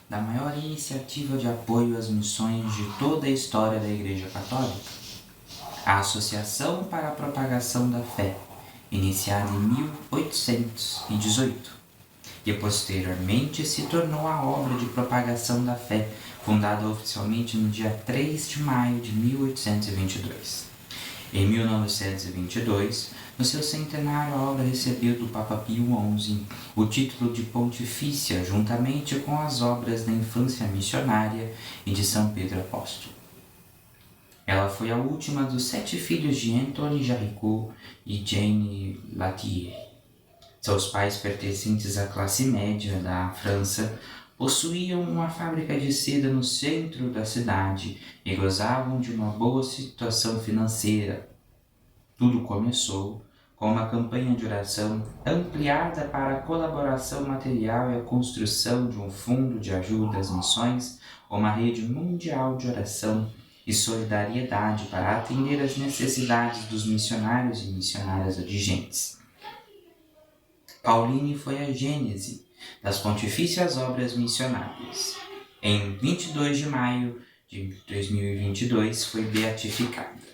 da maior iniciativa de apoio às missões de toda a história da Igreja Católica, a Associação para a Propagação da Fé, iniciada em 1818, e posteriormente se tornou a Obra de Propagação da Fé, fundada oficialmente no dia 3 de maio de 1822. Em 1922, no seu centenário, a obra recebeu do Papa Pio XI o título de Pontifícia, juntamente com as obras da Infância Missionária e de São Pedro Apóstolo. Ela foi a última dos 7 filhos de Anthony Jaricot e Jane Latier. Seus pais, pertencentes à classe média da França, possuíam uma fábrica de seda no centro da cidade e gozavam de uma boa situação financeira. Tudo começou com uma campanha de oração ampliada para a colaboração material e a construção de um fundo de ajuda às missões, uma rede mundial de oração e solidariedade para atender às necessidades dos missionários e missionárias adigentes. Pauline foi a gênese das Pontifícias Obras Missionárias. Em 22 de maio de 2022 foi beatificada.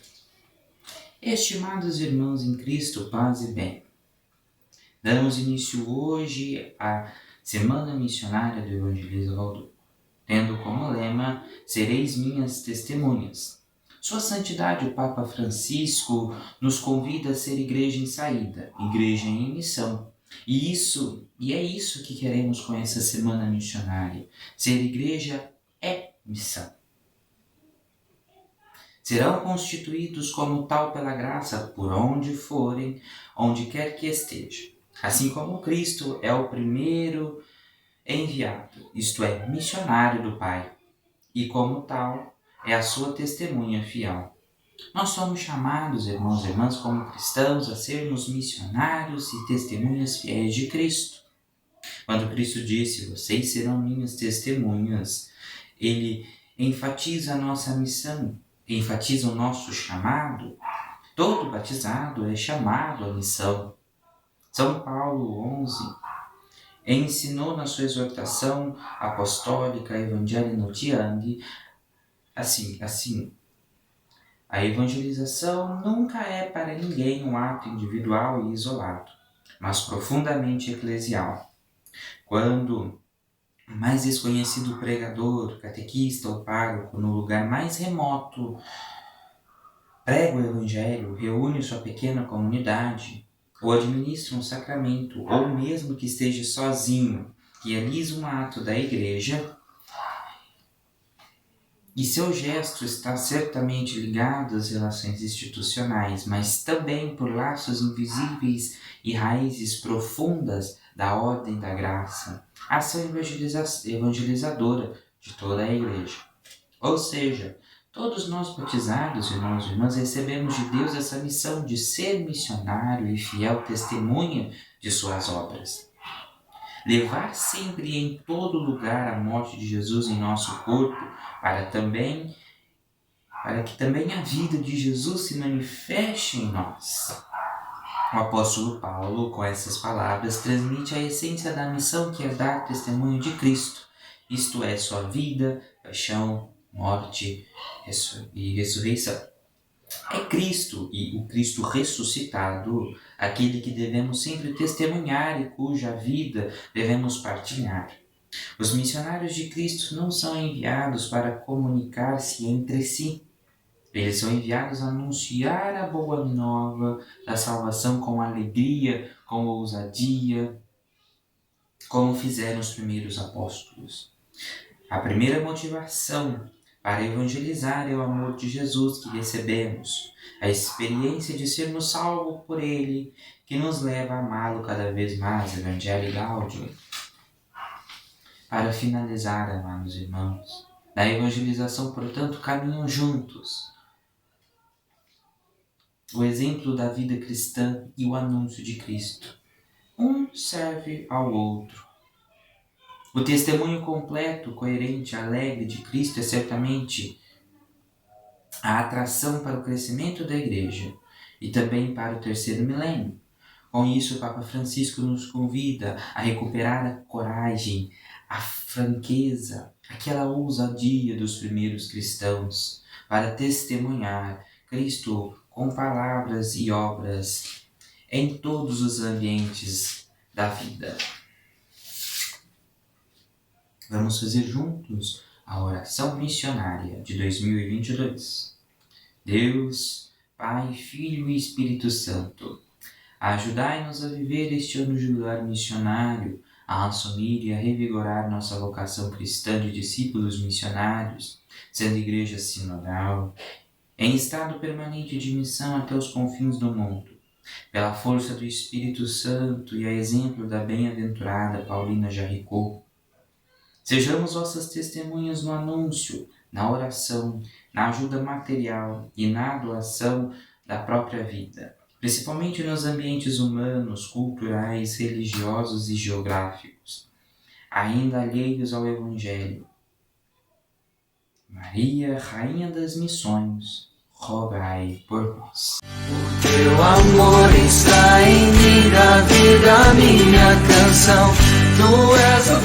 Estimados irmãos em Cristo, paz e bem, damos início hoje à Semana Missionária do Evangelismo Valdo, tendo como lema, sereis minhas testemunhas. Sua Santidade, o Papa Francisco, nos convida a ser igreja em saída, igreja em missão. E é isso que queremos com essa Semana Missionária. Ser igreja é missão. Serão constituídos como tal pela graça por onde forem, onde quer que esteja. Assim como Cristo é o primeiro enviado, isto é, missionário do Pai, e como tal é a sua testemunha fiel. Nós somos chamados, irmãos e irmãs, como cristãos, a sermos missionários e testemunhas fiéis de Cristo. Quando Cristo disse, vocês serão minhas testemunhas, Ele enfatiza a nossa missão, enfatiza o nosso chamado. Todo batizado é chamado à missão. São Paulo 11 ensinou na sua exortação apostólica Evangelii Nuntiandi assim, a evangelização nunca é para ninguém um ato individual e isolado, mas profundamente eclesial. Quando o mais desconhecido pregador, catequista ou pároco, no lugar mais remoto, prega o evangelho, reúne sua pequena comunidade, ou administra um sacramento, ou mesmo que esteja sozinho, realiza um ato da igreja, e seu gesto está certamente ligado às relações institucionais, mas também por laços invisíveis e raízes profundas da ordem da graça, ação evangelizadora de toda a igreja. Ou seja, todos nós batizados, irmãos e irmãs, recebemos de Deus essa missão de ser missionário e fiel testemunha de suas obras. Levar sempre em todo lugar a morte de Jesus em nosso corpo, para que também a vida de Jesus se manifeste em nós. O apóstolo Paulo, com essas palavras, transmite a essência da missão que é dar testemunho de Cristo, isto é, sua vida, paixão, morte e ressurreição. É Cristo e o Cristo ressuscitado aquele que devemos sempre testemunhar e cuja vida devemos partilhar. Os missionários de Cristo não são enviados para comunicar-se entre si. Eles são enviados a anunciar a boa nova da salvação com alegria, com ousadia, como fizeram os primeiros apóstolos. A primeira motivação para evangelizar é o amor de Jesus que recebemos, a experiência de sermos salvos por Ele, que nos leva a amá-lo cada vez mais, Evangelii Gaudium. Para finalizar, amados irmãos, na evangelização, portanto, caminham juntos o exemplo da vida cristã e o anúncio de Cristo. Um serve ao outro. O testemunho completo, coerente, alegre de Cristo é certamente a atração para o crescimento da Igreja e também para o terceiro milênio. Com isso, o Papa Francisco nos convida a recuperar a coragem, a franqueza, aquela ousadia dos primeiros cristãos para testemunhar Cristo com palavras e obras em todos os ambientes da vida. Vamos fazer juntos a oração missionária de 2022. Deus, Pai, Filho e Espírito Santo, ajudai-nos a viver este ano jubilar missionário, a assumir e a revigorar nossa vocação cristã de discípulos missionários, sendo igreja sinodal, em estado permanente de missão até os confins do mundo, pela força do Espírito Santo e a exemplo da bem-aventurada Paulina Jarricot. Sejamos vossas testemunhas no anúncio, na oração, na ajuda material e na doação da própria vida, principalmente nos ambientes humanos, culturais, religiosos e geográficos, ainda alheios ao Evangelho. Maria, Rainha das Missões, rogai por nós. O teu amor está em mim, da vida, minha canção. Tu és o